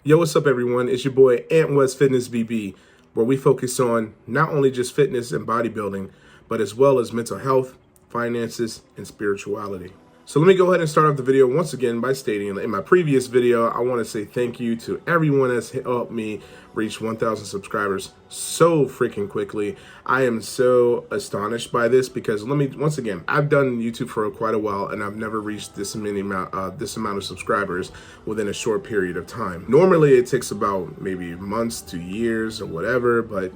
Yo, what's up, everyone? It's your boy Ant West Fitness BB, where we focus on not only just fitness and bodybuilding, but as well as mental health, finances, and spirituality. So let me go ahead and start off the video once again by stating, in my previous video, I want to say thank you to everyone that's helped me reach 1,000 subscribers so freaking quickly. I am so astonished by this because once again, I've done YouTube for quite a while and I've never reached this amount of subscribers within a short period of time. Normally it takes about maybe months to years or whatever, but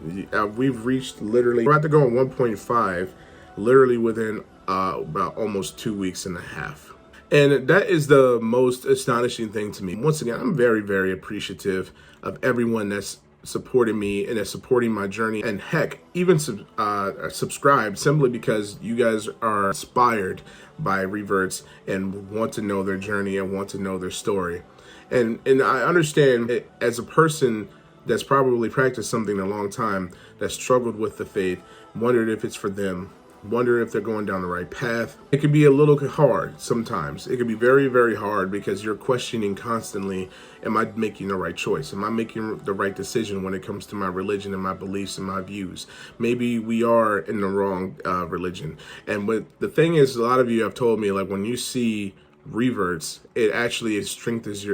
we've reached literally, we're about to go on 1.5 literally within about almost 2 weeks and a half. And that is the most astonishing thing to me. Once again, I'm very, very appreciative of everyone that's supporting me and that's supporting my journey. And heck, even subscribe simply because you guys are inspired by reverts and want to know their journey and want to know their story. And I understand it, as a person that's probably practiced something a long time, that struggled with the faith, wondered if it's for them, wonder if they're going down the right path. It can be a little hard sometimes. It can be very, very hard because you're questioning constantly, am I making the right choice? Am I making the right decision when it comes to my religion and my beliefs and my views? Maybe we are in the wrong religion. And the thing is, a lot of you have told me, like, when you see reverts, it actually strengthens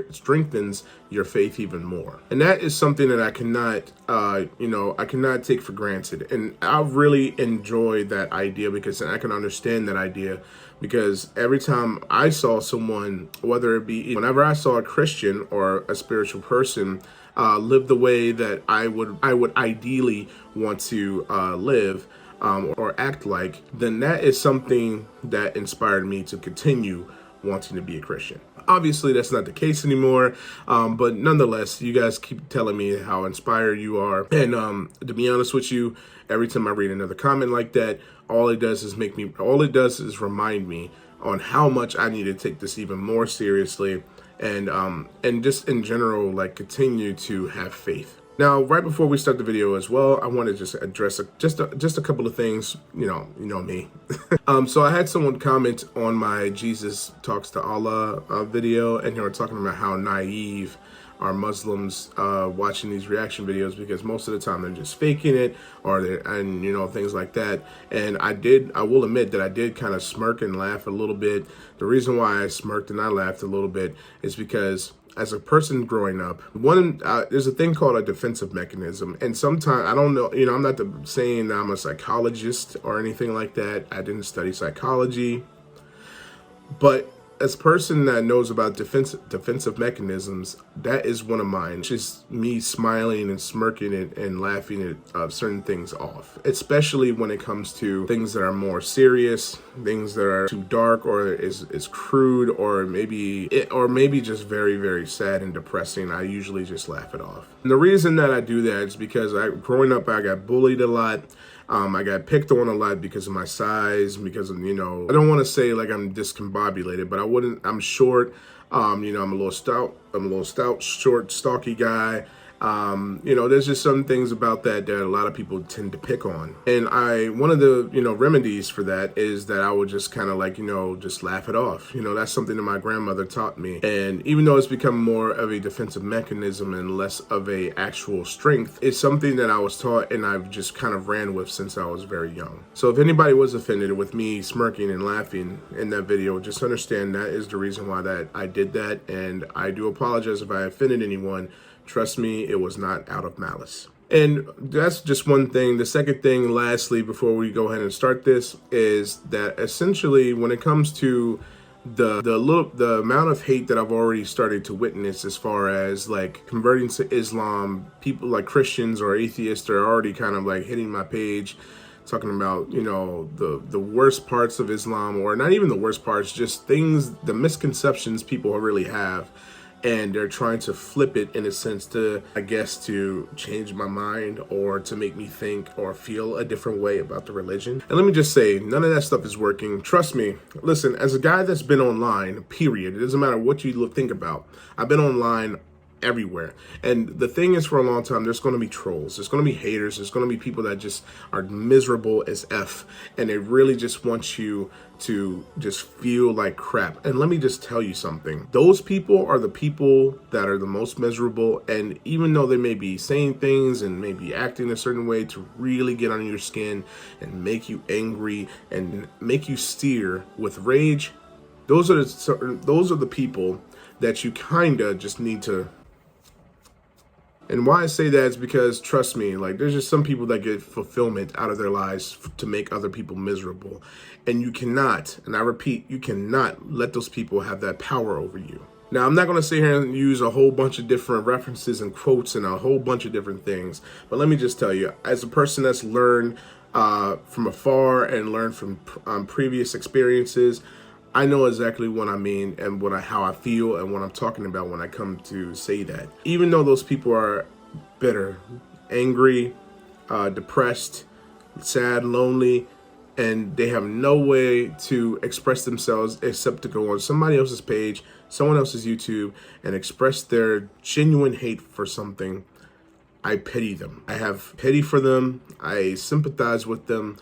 your faith even more. And that is something that I cannot I cannot take for granted. And I really enjoy that idea because I can understand that idea, because every time I saw someone, whenever I saw a Christian or a spiritual person live the way that I would ideally want to live or act like, then that is something that inspired me to continue wanting to be a Christian. Obviously, that's not the case anymore, but nonetheless, you guys keep telling me how inspired you are. And to be honest with you, every time I read another comment like that, all it does is remind me on how much I need to take this even more seriously, and just in general, like, continue to have faith. Now, right before we start the video as well, I want to just address just a couple of things. You know me. So I had someone comment on my Jesus Talks to Allah video, and they were talking about how naive are Muslims watching these reaction videos, because most of the time they're just faking it, and things like that. And I will admit that I did kind of smirk and laugh a little bit. The reason why I smirked and I laughed a little bit is because, as a person growing up, there's a thing called a defensive mechanism. And sometimes, I don't know, I'm not saying that I'm a psychologist or anything like that. I didn't study psychology. But as a person that knows about defensive mechanisms, that is one of mine. Just me smiling and smirking it and laughing at certain things off, especially when it comes to things that are more serious, things that are too dark or is crude, or maybe just very, very sad and depressing. I usually just laugh it off. And the reason that I do that is because growing up, I got bullied a lot. I got picked on a lot because of my size, because of, I don't want to say like I'm discombobulated, but I'm short. I'm a little stout, short, stocky guy. There's just some things about that a lot of people tend to pick on. And one of the, remedies for that is that I would just kind of like, just laugh it off. That's something that my grandmother taught me. And even though it's become more of a defensive mechanism and less of a actual strength, it's something that I was taught and I've just kind of ran with since I was very young. So if anybody was offended with me smirking and laughing in that video, just understand that is the reason why that I did that. And I do apologize if I offended anyone. Trust me, it was not out of malice. And that's just one thing. The second thing, lastly, before we go ahead and start this, is that essentially when it comes to the amount of hate that I've already started to witness, as far as like converting to Islam, people like Christians or atheists are already kind of like hitting my page, talking about, the worst parts of Islam, or not even the worst parts, just the misconceptions people really have. And they're trying to flip it in a sense to, I guess, to change my mind or to make me think or feel a different way about the religion. And let me just say, none of that stuff is working. Trust me. Listen, as a guy that's been online, period, it doesn't matter what you think about. I've been online everywhere. And the thing is, for a long time, there's going to be trolls, there's going to be haters, there's going to be people that just are miserable as F, and they really just want you to just feel like crap. And let me just tell you something. Those people are the people that are the most miserable. And even though they may be saying things and maybe acting a certain way to really get under your skin and make you angry and make you steer with rage, those are the people that you kind of just need to. And why I say that is because, trust me, like, there's just some people that get fulfillment out of their lives to make other people miserable. And you cannot, and I repeat, you cannot let those people have that power over you. Now, I'm not going to sit here and use a whole bunch of different references and quotes and a whole bunch of different things. But let me just tell you, as a person that's learned from afar and learned from previous experiences, I know exactly what I mean and how I feel and what I'm talking about when I come to say that. Even though those people are bitter, angry, depressed, sad, lonely, and they have no way to express themselves except to go on somebody else's page, someone else's YouTube, and express their genuine hate for something, I pity them. I have pity for them. I sympathize with them,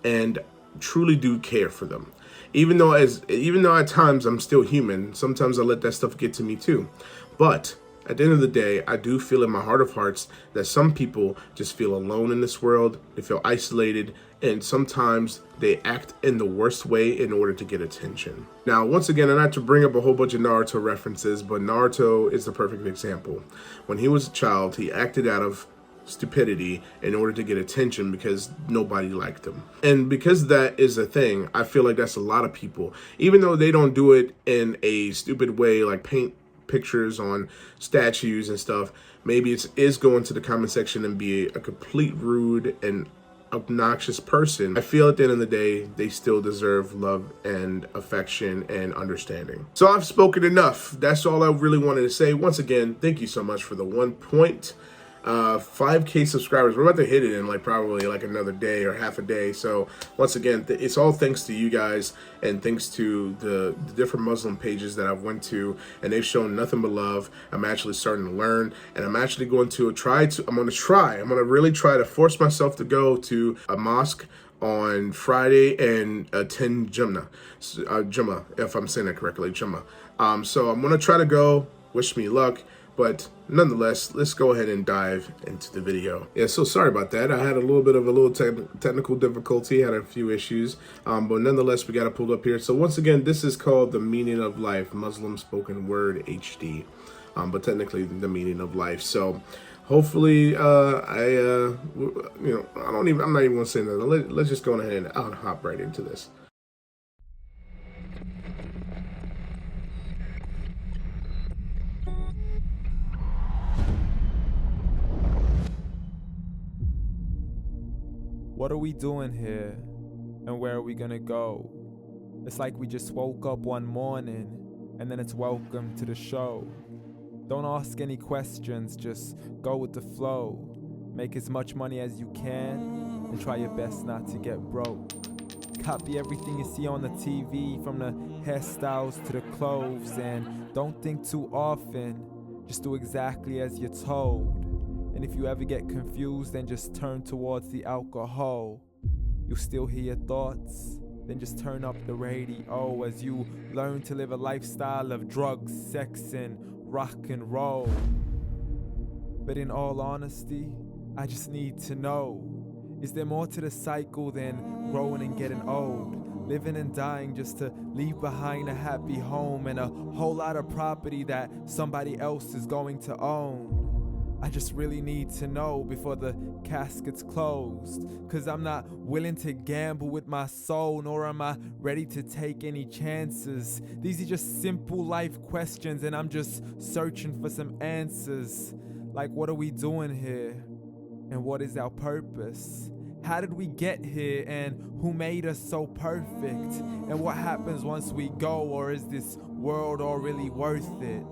and truly do care for them. Even though at times I'm still human, sometimes I let that stuff get to me too. But at the end of the day, I do feel in my heart of hearts that some people just feel alone in this world. They feel isolated, and sometimes they act in the worst way in order to get attention. Now, once again, and not to bring up a whole bunch of Naruto references, but Naruto is the perfect example. When he was a child, he acted out of stupidity in order to get attention because nobody liked him. And because that is a thing, I feel like that's a lot of people. Even though they don't do it in a stupid way, like paint pictures on statues and stuff, maybe it is going to the comment section and be a complete rude and obnoxious person. I feel at the end of the day, they still deserve love and affection and understanding. So I've spoken enough. That's all I really wanted to say. Once again, thank you so much for the 1.5K subscribers. We're about to hit it in probably another day or half a day. So once again, it's all thanks to you guys and thanks to the different Muslim pages that I've went to, and they've shown nothing but love. I'm actually starting to learn, and I'm actually going to I'm going to really try to force myself to go to a mosque on Friday and attend Jummah, if I'm saying that correctly, Jummah. So I'm going to try to go. Wish me luck. But nonetheless, let's go ahead and dive into the video. Yeah, so sorry about that. I had a little bit of technical difficulty, had a few issues, but nonetheless, we got it pulled up here. So once again, this is called The Meaning of Life, Muslim Spoken Word HD, but technically The Meaning of Life. So hopefully, I'm not even going to say that. Let's just go ahead and I'll hop right into this. What are we doing here? And where are we gonna go? It's like we just woke up one morning and then it's welcome to the show. Don't ask any questions, just go with the flow. Make as much money as you can and try your best not to get broke. Copy everything you see on the TV, from the hairstyles to the clothes, and don't think too often, just do exactly as you're told. And if you ever get confused, then just turn towards the alcohol. You'll still hear your thoughts, then just turn up the radio as you learn to live a lifestyle of drugs, sex, and rock and roll. But in all honesty, I just need to know, is there more to the cycle than growing and getting old? Living and dying just to leave behind a happy home and a whole lot of property that somebody else is going to own. I just really need to know before the casket's closed, 'cause I'm not willing to gamble with my soul, nor am I ready to take any chances. These are just simple life questions, and I'm just searching for some answers. Like, what are we doing here? And what is our purpose? How did we get here, and who made us so perfect? And what happens once we go, or is this world all really worth it?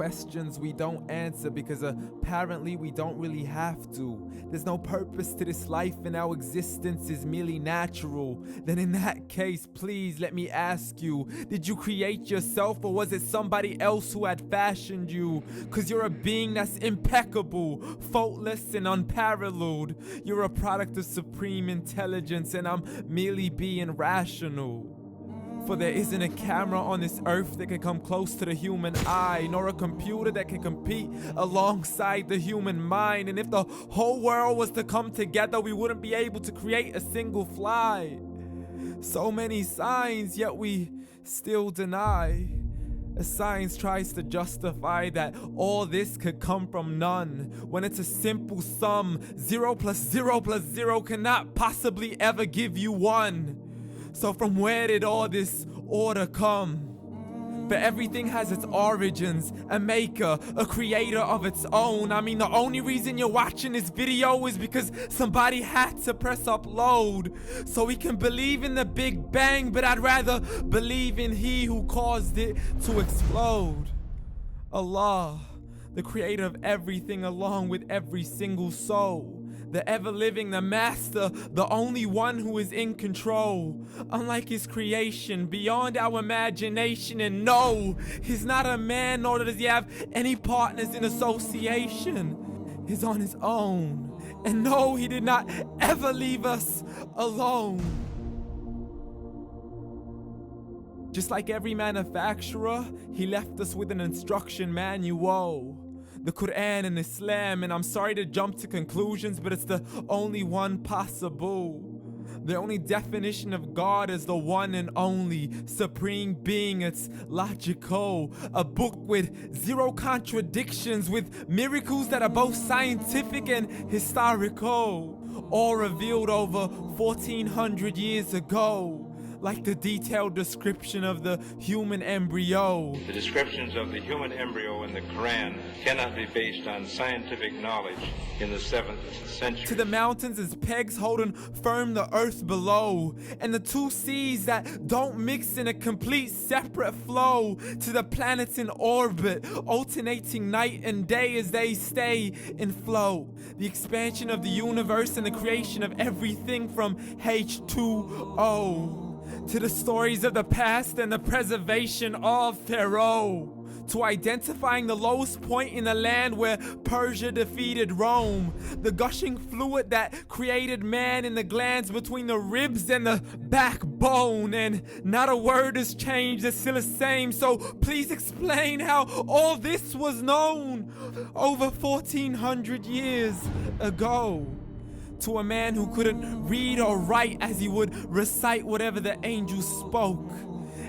questions we don't answer because apparently we don't really have to. There's no purpose to this life and our existence is merely natural. Then in that case, please let me ask you, did you create yourself or was it somebody else who had fashioned you? Cause you're a being that's impeccable, faultless and unparalleled. You're a product of supreme intelligence and I'm merely being rational. For there isn't a camera on this earth that can come close to the human eye, nor a computer that can compete alongside the human mind. And if the whole world was to come together, we wouldn't be able to create a single fly. So many signs, yet we still deny. As science tries to justify that all this could come from none, when it's a simple sum. 0 plus 0 plus 0 cannot possibly ever give you 1. So from where did all this order come? For everything has its origins, a maker, a creator of its own. I mean, the only reason you're watching this video is because somebody had to press upload. So we can believe in the Big Bang, but I'd rather believe in He who caused it to explode. Allah, the creator of everything along with every single soul. The ever-living, the master, the only one who is in control. Unlike his creation, beyond our imagination. And no, he's not a man, nor does he have any partners in association. He's on his own. And no, he did not ever leave us alone. Just like every manufacturer, he left us with an instruction manual. The Quran and Islam, and I'm sorry to jump to conclusions, but it's the only one possible. The only definition of God is the one and only supreme being. It's logical, a book with 0 contradictions, with miracles that are both scientific and historical, all revealed over 1400 years ago. Like the detailed description of the human embryo. The descriptions of the human embryo in the Quran cannot be based on scientific knowledge in the 7th century. To the mountains as pegs holding firm the earth below, and the 2 seas that don't mix in a complete separate flow. To the planets in orbit, alternating night and day as they stay in flow. The expansion of the universe and the creation of everything from H2O. To the stories of the past and the preservation of Pharaoh. To identifying the lowest point in the land where Persia defeated Rome. The gushing fluid that created man in the glands between the ribs and the backbone. And not a word has changed, it's still the same. So please explain how all this was known over 1400 years ago. To a man who couldn't read or write as he would recite whatever the angels spoke.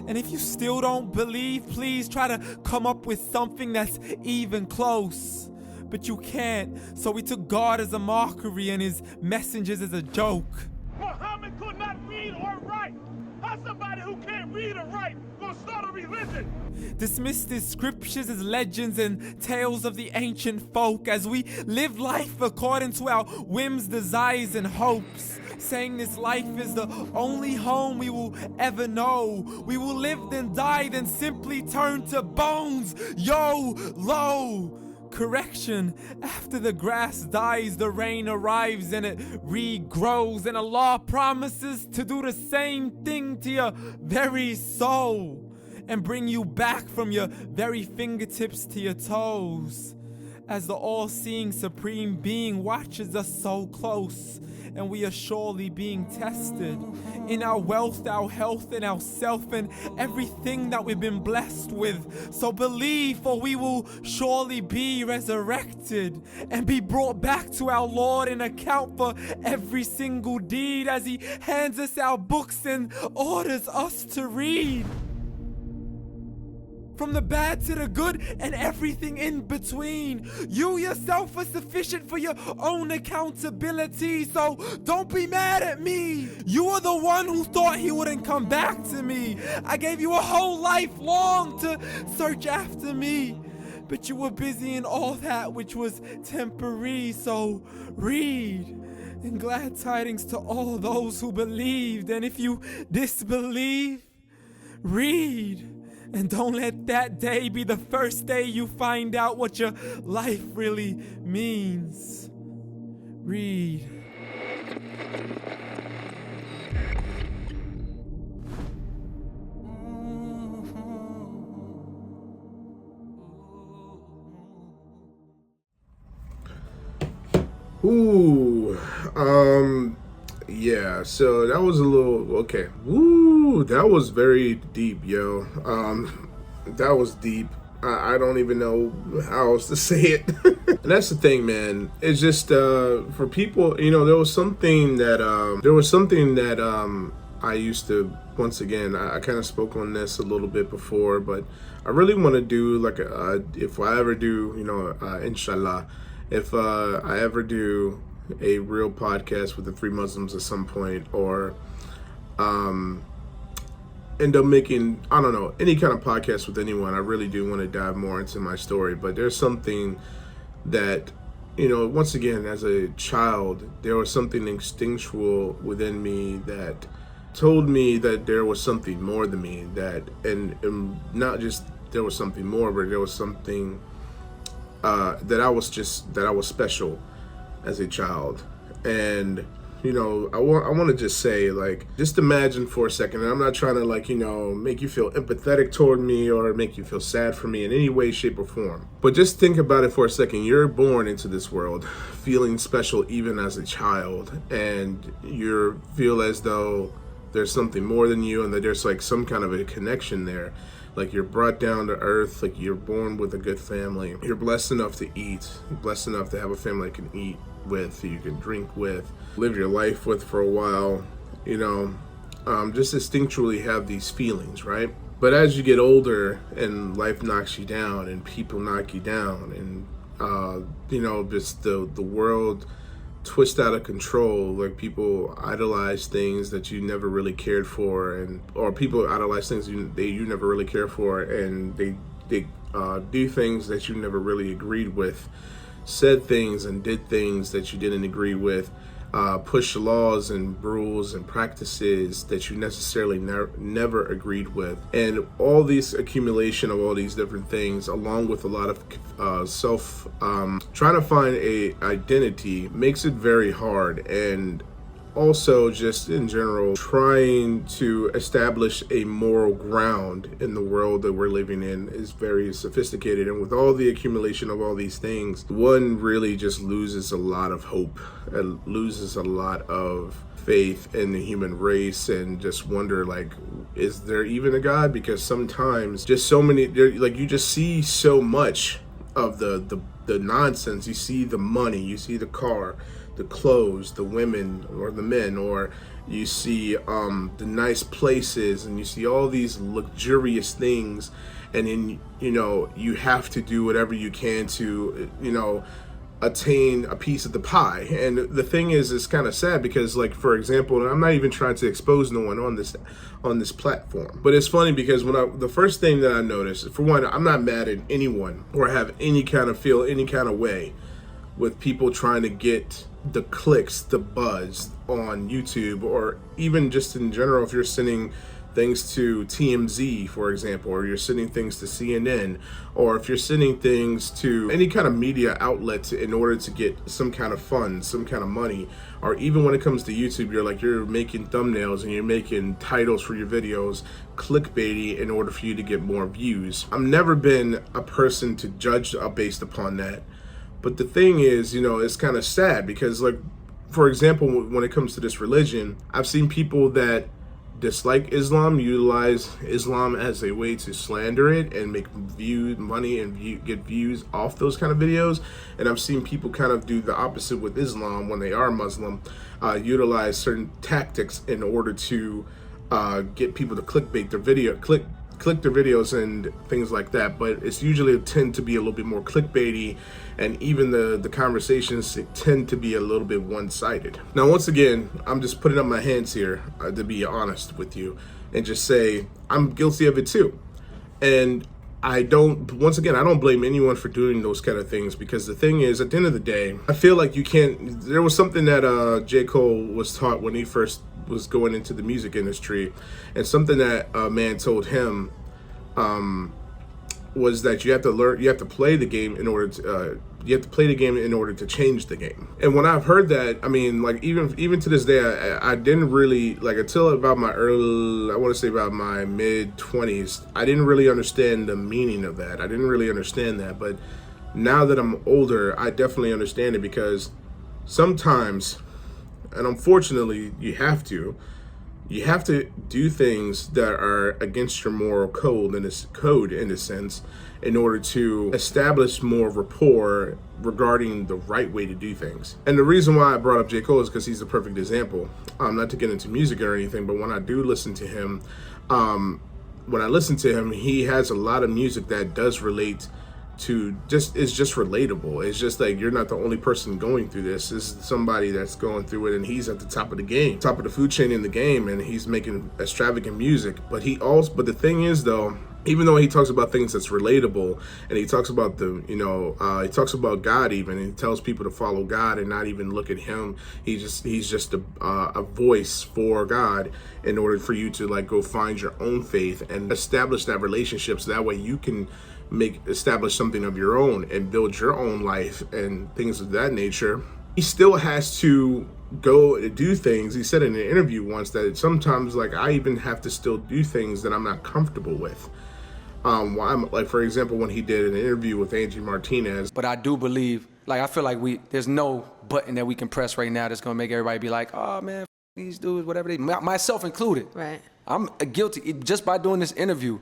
And if you still don't believe, please try to come up with something that's even close. But you can't, so we took God as a mockery and his messengers as a joke. Muhammad could not read or write. How's somebody who can't read or write gonna start a religion? Dismissed his scriptures as legends and tales of the ancient folk as we live life according to our whims, desires, and hopes. Saying this life is the only home we will ever know. We will live then die, then simply turn to bones. YOLO! Correction, after the grass dies, the rain arrives and it regrows. And Allah promises to do the same thing to your very soul and bring you back from your very fingertips to your toes. As the all-seeing supreme being watches us so close, and we are surely being tested in our wealth, our health, and our self, and everything that we've been blessed with. So believe, for we will surely be resurrected and be brought back to our Lord and account for every single deed as he hands us our books and orders us to read. From the bad to the good and everything in between. You yourself are sufficient for your own accountability, so don't be mad at me. You are the one who thought he wouldn't come back to me. I gave you a whole life long to search after me, but you were busy in all that which was temporary, so read. And glad tidings to all those who believed, and if you disbelieve, read. And don't let that day be the first day you find out what your life really means. Read. Ooh, yeah, so that was a little, okay. Ooh, that was very deep, yo. That was deep. I don't even know how else to say it. And that's the thing, man. It's just, for people, there was something that, I used to, once again, I kind of spoke on this a little bit before, but I really want to do like if I ever do, inshallah, if I ever do a real podcast with the three Muslims at some point, or end up making, I don't know, any kind of podcast with anyone, I really do want to dive more into my story. But there's something that, once again, as a child, there was something instinctual within me that told me that there was something more than me, that, and not just there was something more, but there was something that I was special as a child. And I want to just say, like, just imagine for a second, and I'm not trying to make you feel empathetic toward me or make you feel sad for me in any way, shape, or form, but just think about it for a second. You're born into this world feeling special even as a child, and you feel as though there's something more than you, and that there's like some kind of a connection there. Like, you're brought down to earth, like you're born with a good family. You're blessed enough to eat, blessed enough to have a family you can eat with, you can drink with, live your life with for a while, just instinctually have these feelings, right? But as you get older and life knocks you down and people knock you down, and just the world twist out of control, like people idolize things that you never really cared for, or people idolize things you never really cared for, and they do things that you never really agreed with, said things and did things that you didn't agree with, push laws and rules and practices that you necessarily never agreed with. And all these accumulation of all these different things, along with a lot of trying to find a identity, makes it very hard. And also, just in general, trying to establish a moral ground in the world that we're living in is very sophisticated. And with all the accumulation of all these things, one really just loses a lot of hope and loses a lot of faith in the human race, and just wonder, like, is there even a God? Because sometimes just so many, you just see so much of the nonsense. You see the money, you see the car, the clothes, the women or the men, or you see the nice places, and you see all these luxurious things, and then you have to do whatever you can to attain a piece of the pie. And the thing is, it's kind of sad because, like, for example, and I'm not even trying to expose no one on this platform, but it's funny because the first thing that I noticed, for one, I'm not mad at anyone or have any kind of way with people trying to get the clicks, the buzz on YouTube, or even just in general, if you're sending things to TMZ, for example, or you're sending things to CNN, or if you're sending things to any kind of media outlet in order to get some kind of funds, some kind of money, or even when it comes to YouTube, you're making thumbnails and you're making titles for your videos, clickbaity, in order for you to get more views. I've never been a person to judge based upon that. But the thing is, it's kind of sad because, like, for example, when it comes to this religion, I've seen people that dislike Islam utilize Islam as a way to slander it and make money and get views off those kind of videos. And I've seen people kind of do the opposite with Islam when they are Muslim, utilize certain tactics in order to get people to clickbait their video, click their videos and things like that. But it's usually tend to be a little bit more clickbaity, and even the conversations tend to be a little bit one-sided. Now, once again, I'm just putting up my hands here to be honest with you and just say I'm guilty of it too. And I don't blame anyone for doing those kind of things, because the thing is, at the end of the day, I feel like you can't. There was something that J. Cole was taught when he first was going into the music industry, and something that a man told him was that you have to play the game in order to change the game. And when I've heard that, I mean, like even to this day, I didn't really, like, until about my mid-20s, I didn't really understand the meaning of that. I didn't really understand that, but now that I'm older, I definitely understand it, because sometimes, and unfortunately, you have to do things that are against your moral code in a sense, in order to establish more rapport regarding the right way to do things. And the reason why I brought up J. Cole is because he's the perfect example. Not to get into music or anything, but when I do listen to him, he has a lot of music that does relate to it's just relatable. It's just like, you're not the only person going through this. This is somebody that's going through it, and he's at the top of the game, top of the food chain in the game, and he's making extravagant music. But the thing is, though, even though he talks about things that's relatable, and he talks about he talks about God even, and he tells people to follow God and not even look at him. He's just a voice for God, in order for you to, like, go find your own faith and establish that relationship, so that way you can establish something of your own and build your own life and things of that nature. He still has to go do things. He said in an interview once that sometimes, like, I even have to still do things that I'm not comfortable with. Like, for example, when he did an interview with Angie Martinez. But I do believe, like, I feel like there's no button that we can press right now that's gonna make everybody be like, oh man, these dudes, whatever myself included. Right. I'm guilty just by doing this interview.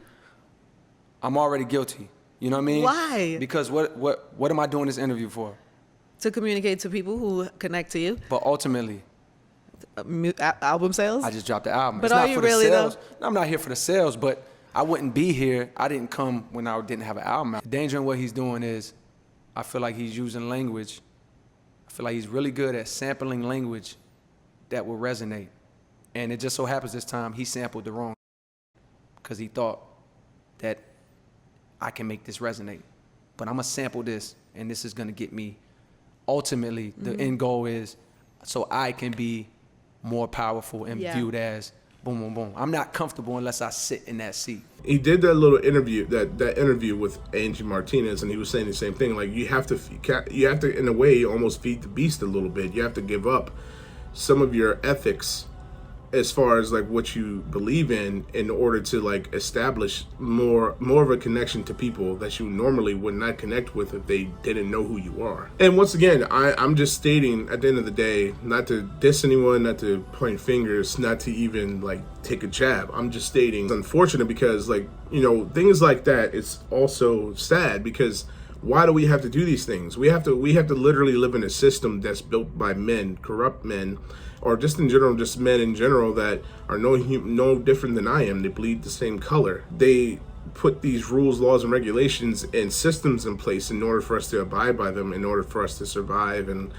I'm already guilty. You know what I mean? Why? Because what am I doing this interview for? To communicate to people who connect to you. But ultimately, album sales? I just dropped the album. But it's are not you for really, the sales. though? No, I'm not here for the sales, but I wouldn't be here. I didn't come when I didn't have an album out. The danger in what he's doing is, I feel like he's using language. I feel like he's really good at sampling language that will resonate. And it just so happens this time he sampled the wrong, because he thought that I can make this resonate. But I'm gonna sample this, and this is gonna get me, ultimately, the end goal is so I can be more powerful and viewed as boom, boom, boom. I'm not comfortable unless I sit in that seat. He did that little interview, that interview with Angie Martinez, and he was saying the same thing. Like, you have to, in a way, almost feed the beast a little bit. You have to give up some of your ethics, as far as, like, what you believe in order to, like, establish more of a connection to people that you normally would not connect with if they didn't know who you are. And once again, I'm just stating, at the end of the day, not to diss anyone, not to point fingers, not to even, like, take a jab. I'm just stating it's unfortunate, because, like, you know, things like that, it's also sad, because why do we have to do these things? We have to literally live in a system that's built by men, corrupt men, or just in general, just men in general that are no different than I am. They bleed the same color. They put these rules, laws, and regulations and systems in place in order for us to abide by them, in order for us to survive and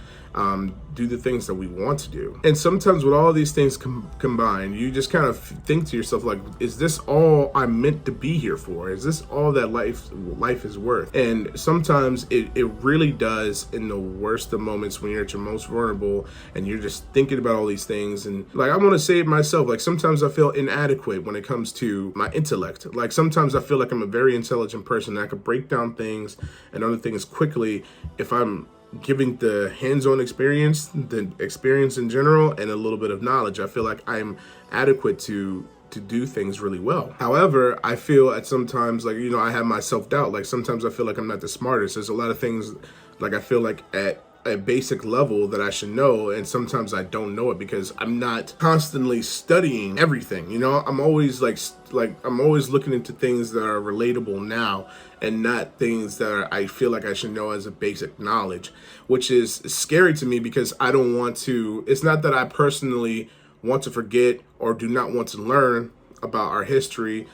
do the things that we want to do. And sometimes with all these things combined, you just kind of think to yourself, like, is this all I'm meant to be here for? Is this all that life is worth? And sometimes it really does, in the worst of moments, when you're at your most vulnerable and you're just thinking about all these things. And, like, I want to say it myself, like, sometimes I feel inadequate when it comes to my intellect. Like, sometimes I feel like I'm a very intelligent person, and I could break down things and other things quickly if I'm giving the hands-on experience, the experience in general, and a little bit of knowledge. I feel like I'm adequate to do things really well. However, I feel at sometimes, like, you know, I have my self-doubt. Like, sometimes I feel like I'm not the smartest. There's a lot of things, like, I feel like at a basic level that I should know, and sometimes I don't know it because I'm not constantly studying everything. You know, I'm always I'm always looking into things that are relatable now, and not things that I feel like I should know as a basic knowledge, which is scary to me, because I don't want to. It's not that I personally want to forget or do not want to learn about our history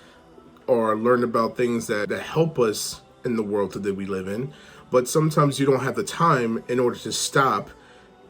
or learn about things that help us in the world that we live in. But sometimes you don't have the time in order to stop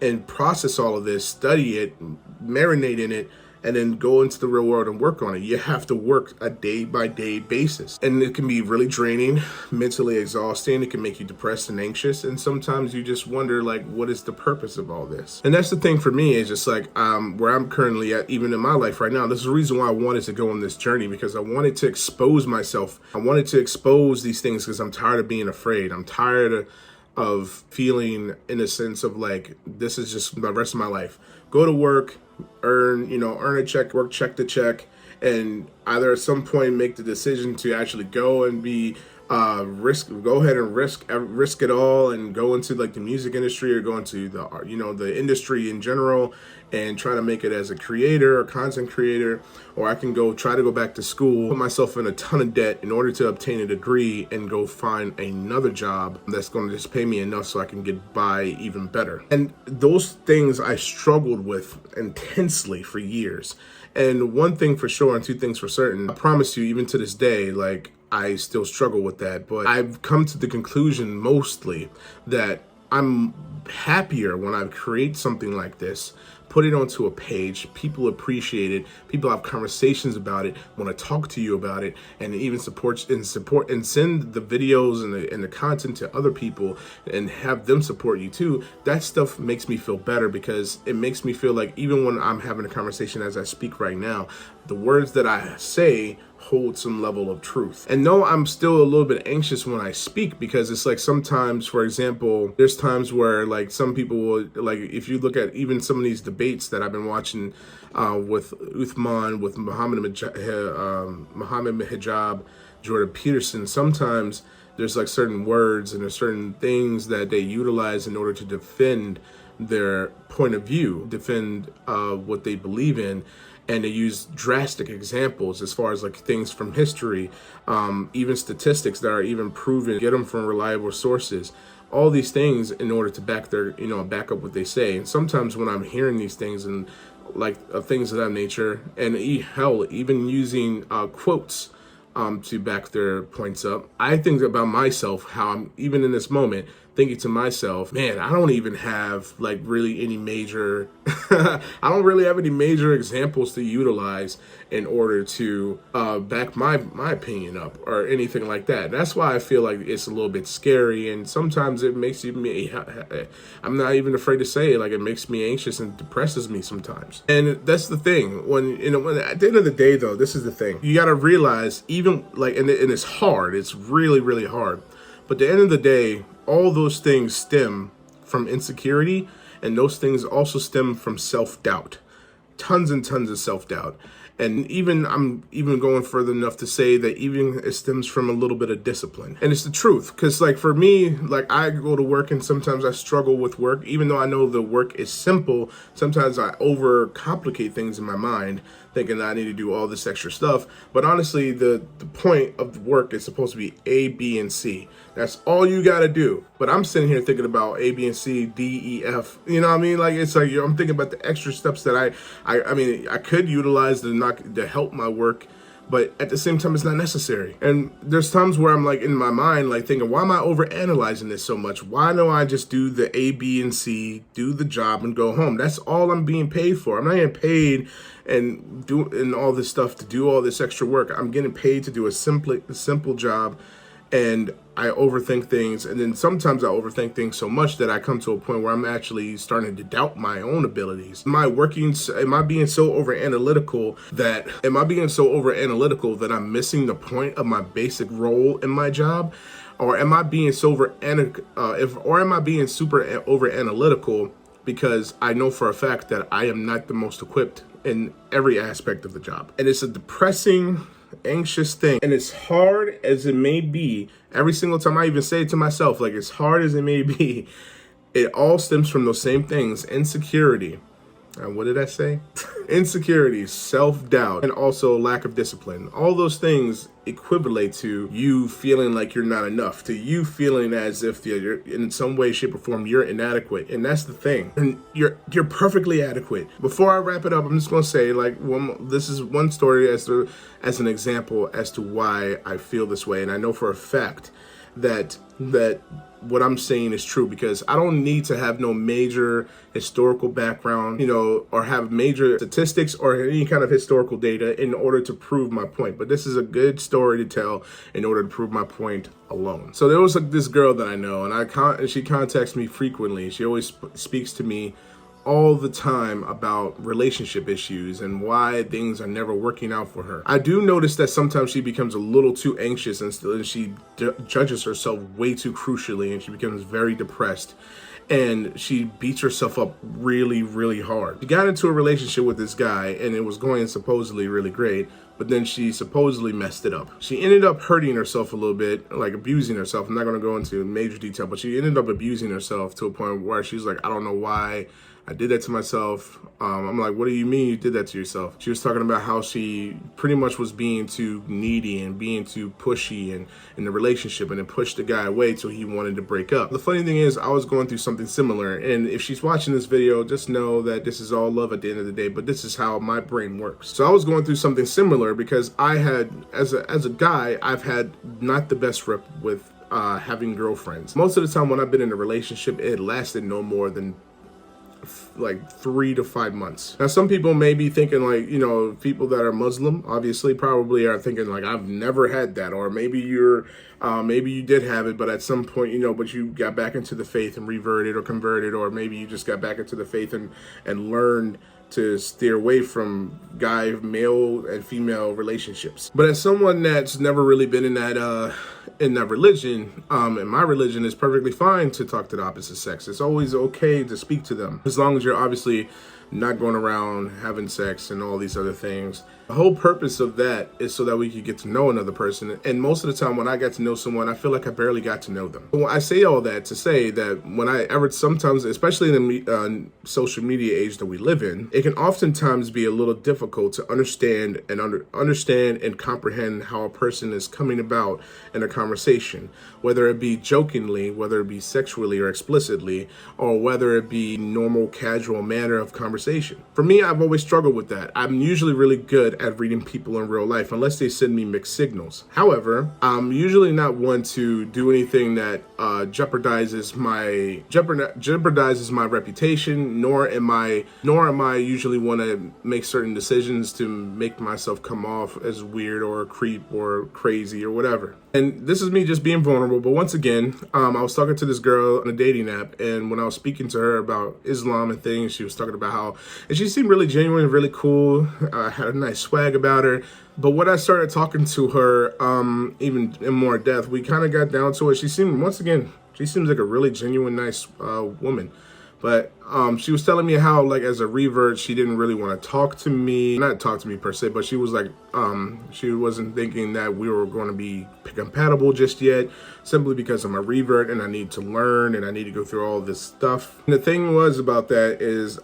and process all of this, study it, marinate in it, and then go into the real world and work on it. You have to work a day-by-day basis. And it can be really draining, mentally exhausting. It can make you depressed and anxious. And sometimes you just wonder, like, what is the purpose of all this? And that's the thing for me, is just like where I'm currently at, even in my life right now. This is the reason why I wanted to go on this journey, because I wanted to expose myself. I wanted to expose these things because I'm tired of being afraid. I'm tired of feeling in a sense of like, this is just the rest of my life. Go to work, earn a check, work check to check, and either at some point make the decision to actually go and be go ahead and risk it all and go into like the music industry, or go into the the industry in general and try to make it as a creator or content creator. Or I can try to go back to school, put myself in a ton of debt in order to obtain a degree, and go find another job that's going to just pay me enough so I can get by even better. And those things I struggled with intensely for years. And one thing for sure and two things for certain, I promise you, even to this day, like, I still struggle with that. But I've come to the conclusion mostly that I'm happier when I create something like this, put it onto a page, people appreciate it, people have conversations about it, want to talk to you about it, and even support and send the videos and the content to other people and have them support you too. That stuff makes me feel better, because it makes me feel like even when I'm having a conversation as I speak right now, the words that I say hold some level of truth. And no, I'm still a little bit anxious when I speak, because it's like sometimes, for example, there's times where like some people will, like, if you look at even some of these debates that I've been watching with Uthman, with Muhammad Hijab, Jordan Peterson, sometimes there's like certain words and there's certain things that they utilize in order to defend their point of view, defend what they believe in. And they use drastic examples as far as like things from history, even statistics that are even proven, get them from reliable sources, all these things in order to back back up what they say. And sometimes when I'm hearing these things and like things of that nature, and hell, even using quotes to back their points up, I think about myself, how I'm even in this moment thinking to myself, man, I don't even have like really any major, I don't really have any major examples to utilize in order to back my opinion up or anything like that. That's why I feel like it's a little bit scary, and sometimes it makes me, I'm not even afraid to say it, like it makes me anxious and depresses me sometimes. And that's the thing, when at the end of the day though, this is the thing, you gotta realize, even like, and it's hard, it's really, really hard. But at the end of the day, all those things stem from insecurity, and those things also stem from self-doubt. Tons and tons of self-doubt. And I'm even going further enough to say that even it stems from a little bit of discipline. And it's the truth, because like for me, like I go to work and sometimes I struggle with work. Even though I know the work is simple, sometimes I overcomplicate things in my mind, thinking that I need to do all this extra stuff. But honestly, the point of the work is supposed to be A, B, and C. That's all you got to do. But I'm sitting here thinking about A, B, and C, D, E, F. You know what I mean? Like, it's like, I'm thinking about the extra steps that I mean, I could utilize to help my work, but at the same time, it's not necessary. And there's times where I'm like in my mind, like thinking, why am I overanalyzing this so much? Why don't I just do the A, B, and C, do the job and go home? That's all I'm being paid for. I'm not getting paid and all this stuff to do all this extra work. I'm getting paid to do a simple job. And I overthink things, and then sometimes I overthink things so much that I come to a point where I'm actually starting to doubt my own abilities. Am I being so over analytical that I'm missing the point of my basic role in my job? Or am I being super over analytical because I know for a fact that I am not the most equipped in every aspect of the job? And it's a depressing, anxious thing, and as hard as it may be, every single time I even say it to myself, like, as hard as it may be, it all stems from those same things: insecurity, and what did I say? Insecurity, self-doubt, and also lack of discipline. All those things equivalent to you feeling like you're not enough, to you feeling as if you're in some way, shape, or form you're inadequate. And that's the thing. And you're perfectly adequate. Before I wrap it up, I'm just gonna say, like, this is one story as an example as to why I feel this way. And I know for a fact that what I'm saying is true, because I don't need to have no major historical background, or have major statistics or any kind of historical data in order to prove my point. But this is a good story to tell in order to prove my point alone. So there was this girl that I know, and she contacts me frequently. She always speaks to me all the time about relationship issues and why things are never working out for her. I do notice that sometimes she becomes a little too anxious and she judges herself way too crucially, and she becomes very depressed, and she beats herself up really, really hard. She got into a relationship with this guy and it was going supposedly really great, but then she supposedly messed it up. She ended up hurting herself a little bit, like abusing herself. I'm not going to go into major detail, but she ended up abusing herself to a point where she's like, I don't know why I did that to myself. I'm like, what do you mean you did that to yourself? She was talking about how she pretty much was being too needy and being too pushy in the relationship, and it pushed the guy away till he wanted to break up. The funny thing is, I was going through something similar, and if she's watching this video, just know that this is all love at the end of the day, but this is how my brain works. So I was going through something similar because I had, as a guy, I've had not the best rep with having girlfriends. Most of the time when I've been in a relationship, it lasted no more than like 3 to 5 months. Now, some people may be thinking, like, people that are Muslim obviously probably are thinking like, I've never had that, or maybe maybe you did have it, but at some point, but you got back into the faith and reverted or converted, or maybe you just got back into the faith and learned to steer away from male and female relationships. But as someone that's never really been in that religion, and my religion is perfectly fine to talk to the opposite sex. It's always okay to speak to them, as long as you're obviously not going around having sex and all these other things. The whole purpose of that is so that we could get to know another person. And most of the time when I get to know someone, I feel like I barely got to know them. I say all that to say that when I ever, sometimes, especially in the social media age that we live in, it can oftentimes be a little difficult to understand and comprehend how a person is coming about in a conversation, whether it be jokingly, whether it be sexually or explicitly, or whether it be normal, casual manner of conversation. For me, I've always struggled with that. I'm usually really good at reading people in real life unless they send me mixed signals. However, I'm usually not one to do anything that jeopardizes my reputation, nor am I usually want to make certain decisions to make myself come off as weird or a creep or crazy or whatever. And this is me just being vulnerable. But once again, I was talking to this girl on a dating app, and when I was speaking to her about Islam and things, she was talking about and she seemed really genuine, really cool, had a nice swag about her. But when I started talking to her, even in more depth, we kind of got down to it. She seems like a really genuine, nice woman. But she was telling me how, like, as a revert, she didn't really want to talk to me. Not talk to me per se, but she was like, she wasn't thinking that we were going to be compatible just yet, simply because I'm a revert and I need to learn and I need to go through all this stuff. And the thing was about that is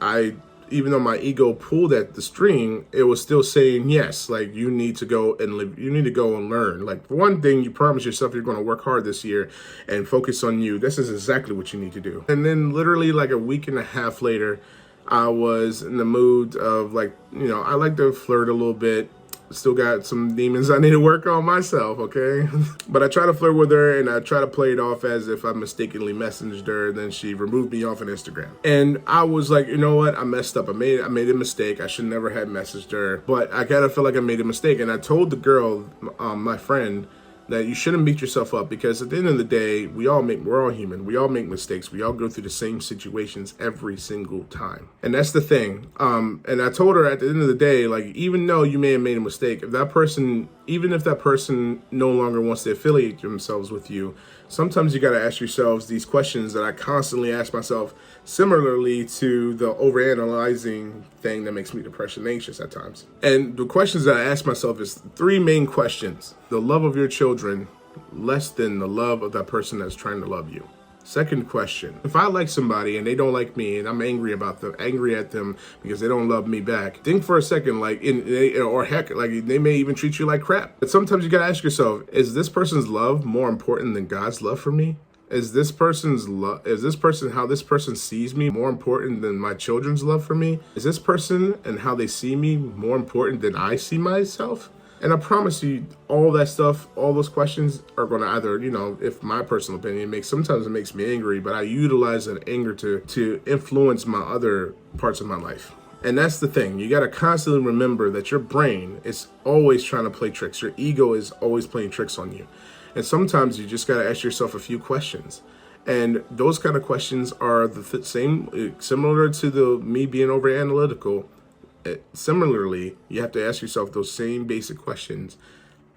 even though my ego pulled at the string, it was still saying, yes, like, you need to go and live, you need to go and learn. Like, for one thing, you promise yourself you're going to work hard this year and focus on you. This is exactly what you need to do. And then literally like a week and a half later, I was in the mood of, like, I like to flirt a little bit. Still got some demons I need to work on myself, okay? But I try to flirt with her, and I try to play it off as if I mistakenly messaged her, and then she removed me off of Instagram. And I was like, you know what? I messed up. I made a mistake. I should never have messaged her. But I kind of feel like I made a mistake. And I told the girl, my friend, that you shouldn't beat yourself up, because at the end of the day, we're all human. We all make mistakes. We all go through the same situations every single time. And that's the thing. And I told her at the end of the day, like, even though you may have made a mistake, even if that person no longer wants to affiliate themselves with you, sometimes you got to ask yourselves these questions that I constantly ask myself, similarly to the overanalyzing thing that makes me depressed and anxious at times. And the questions that I ask myself is 3 main questions. The love of your children less than the love of that person that's trying to love you. Second question, if I like somebody and they don't like me and I'm angry at them because they don't love me back, think for a second, like, or heck, like, they may even treat you like crap. But sometimes you gotta ask yourself, is this person's love more important than God's love for me? Is this person how this person sees me more important than my children's love for me? Is this person and how they see me more important than I see myself? And I promise you, all that stuff, all those questions are going to either, you know, if my personal opinion, sometimes it makes me angry, but I utilize that anger to influence my other parts of my life. And that's the thing. You got to constantly remember that your brain is always trying to play tricks. Your ego is always playing tricks on you. And sometimes you just got to ask yourself a few questions. And those kind of questions are the same, similar to me being over analytical. Similarly, you have to ask yourself those same basic questions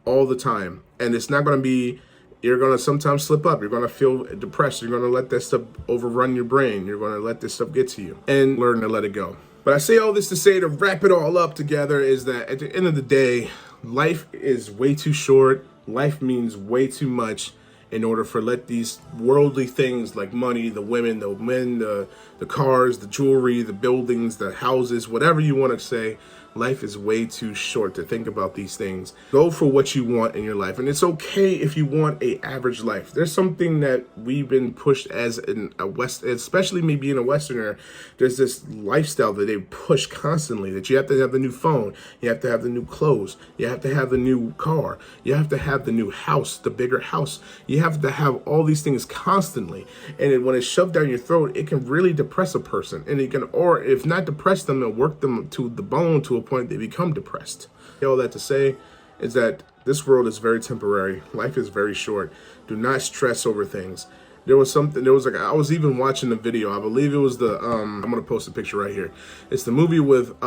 all the time. And it's not going to be, you're going to sometimes slip up. You're going to feel depressed. You're going to let that stuff overrun your brain. You're going to let this stuff get to you and learn to let it go. But I say all this to say, to wrap it all up together, is that at the end of the day, life is way too short. Life means way too much in order for let these worldly things like money, the women, the men, the cars, the jewelry, the buildings, the houses, whatever you want to say, life is way too short to think about these things. Go for what you want in your life. And it's okay if you want an average life. There's something that we've been pushed as a West, especially me being a Westerner, there's this lifestyle that they push constantly, that you have to have the new phone, you have to have the new clothes, you have to have the new car, you have to have the new house, the bigger house. You have to have all these things constantly. And when it's shoved down your throat, it can really depress a person. And it can, or if not depress them, and work them to the bone to a point they become depressed. All that to say is that this world is very temporary. Life is very short. Do not stress over things. I was even watching the video. I believe it was I'm going to post a picture right here. It's the movie with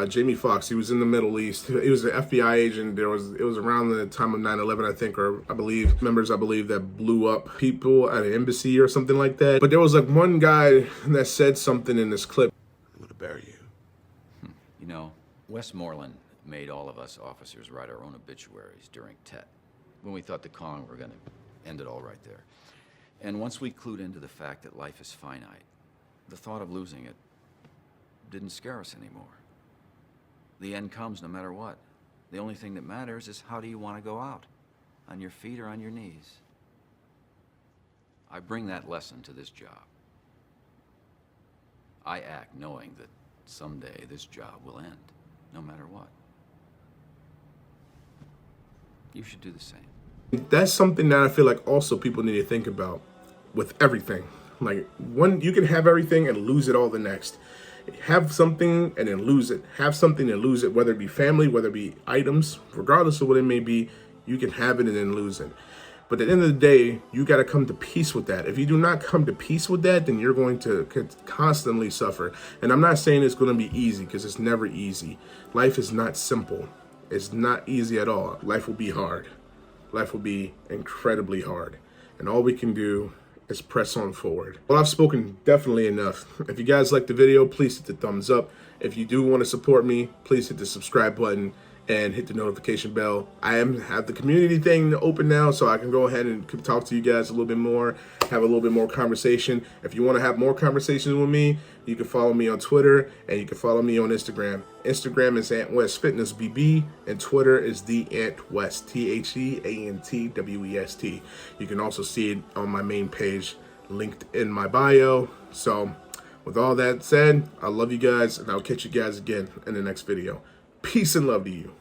Jamie Foxx. He was in the Middle East. He was an FBI agent. It was around the time of 9/11, I think, or I believe that blew up people at an embassy or something like that. But there was like one guy that said something in this clip. I'm going to bury you. You know, Westmoreland made all of us officers write our own obituaries during Tet, when we thought the Kong were going to end it all right there. And once we clued into the fact that life is finite, the thought of losing it didn't scare us anymore. The end comes no matter what. The only thing that matters is, how do you want to go out? On your feet or on your knees? I bring that lesson to this job. I act knowing that someday this job will end, no matter what. You should do the same. That's something that I feel like also people need to think about with everything. Like, you can have everything and lose it all the next. Have something and then lose it. Have something and lose it, whether it be family, whether it be items, regardless of what it may be, you can have it and then lose it. But at the end of the day, you got to come to peace with that. If you do not come to peace with that, then you're going to constantly suffer. And I'm not saying it's going to be easy, because it's never easy. Life is not simple. It's not easy at all. Life will be hard. Life will be incredibly hard. And all we can do is press on forward. Well, I've spoken definitely enough. If you guys like the video, please hit the thumbs up. If you do want to support me, please hit the subscribe button and hit the notification bell. I have the community thing open now, so I can go ahead and talk to you guys a little bit more, have a little bit more conversation. If you want to have more conversations with me, you can follow me on Twitter, and you can follow me on Instagram. Instagram is AntWestFitnessBB, and Twitter is TheAntWest, TheAntWest. You can also see it on my main page, linked in my bio. So with all that said, I love you guys, and I'll catch you guys again in the next video. Peace and love to you.